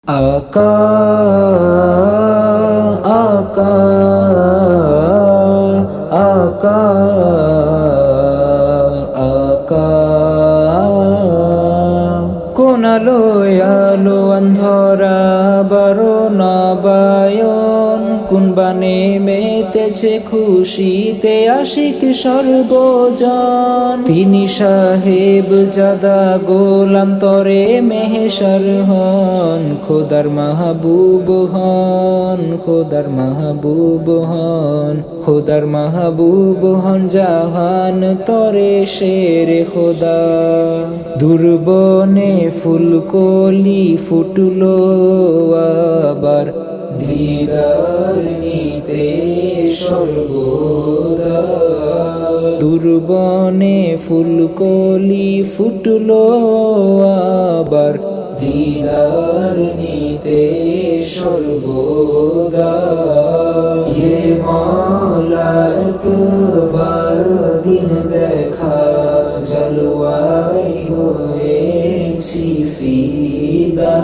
আকা আকা আকা আকা কোন আলো আলো অন্ধরা বরণ বায়ন কোন বানে মেতেছে খুশিতে আশিক সর্বজন তিনি সাহেব জাদা গোলাম তরে মেহেশর হন খোদার মাহবুব হন খোদার মাহবুব হন খোদার মাহবুব হন জাহান তরে শেরে খোদা দুর্বনে ফুলকলি ফুটলো আবার দিদার নিতে সর্বদা দুর্বনে ফুলকলি ফুটলো আবার দিদার নিতে সর্বদা ইয়ে মওলা একবার দিন দেখা জলওয়াই হয়েছি ফিদা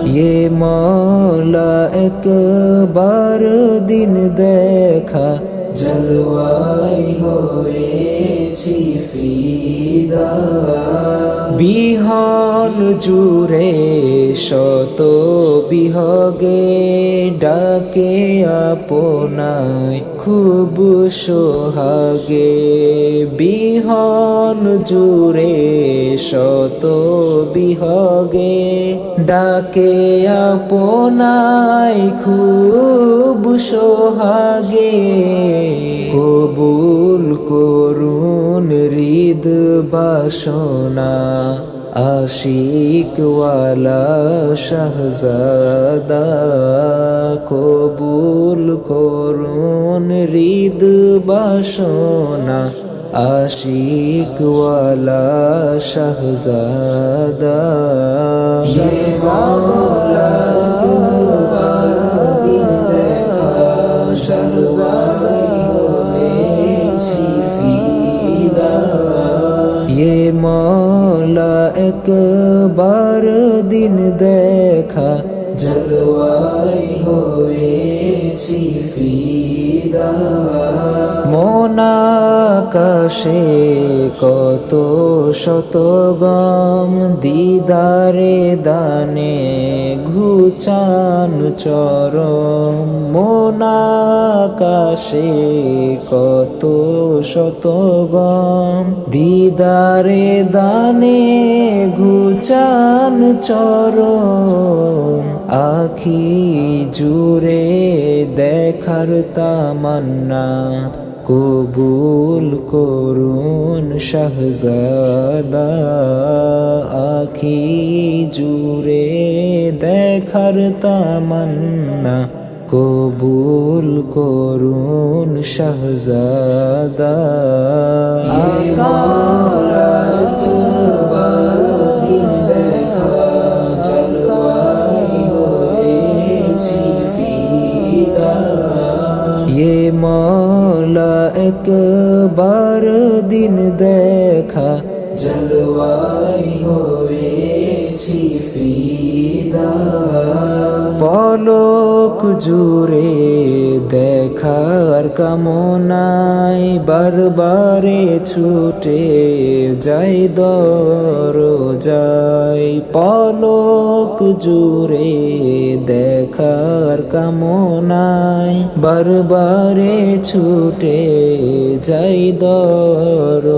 ইয়ে মওলা একবার দিন দেখা জলওয়াই হয়েছি ফিদা বিহল জুড়ে শত বিহগে ডাকে আপনায় খুব সোহাগে বিহল জুড়ে শত বিহগে ডাকে আপনায় খুব সোহাগে কবুল করুন হৃদ বাসনা আশিকওয়ালা শাহজাদা কবুল করুন হৃদ বাসনা আশিকওয়ালা শাহজাদা শাহজাদা দিন দেখা শাহজাদা হয়েছি ফিদা ইয়ে মওলা একবার দিন দেখা জলওয়াই হয়েছি ফিদা মন আকাশে কত শত গম দিদারে দানে ঘুচান চরম মন আকাশে কত শত গম দিদারে দানে ঘুচান চরম আখি জুড়ে দেখার তামান্না কবুল করুন শাহজাদা আখি জুড়ে দেখার তামান্না কবুল করুন শাহজাদা ইয়ে মওলা একবার দিন দেখা জলওয়াই হয়েছি ফিদা পলক জুড়ে দেখার কামনায় বারবারে ছুটে যাই দরজায় পলক জুড়ে দেখার কামনায় বারবারে ছুটে যাই দরজায়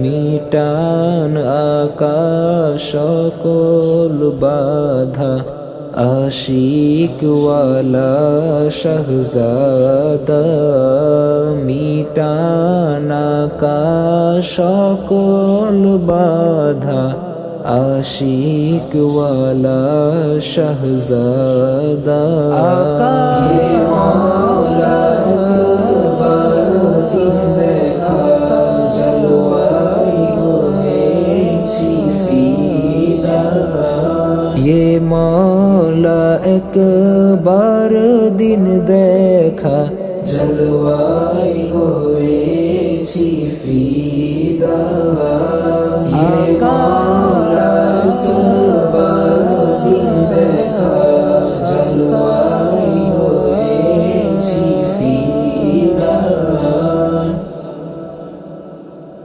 মিটান আকাশ সকল বাধা আশিকওয়ালা শাহজাদা মিটান আকাশ সকল বাধা আশিকওয়ালা শাহজাদা ইয়ে মওলা একবার দিন দেখা জলওয়াই হয়েছি ফিদা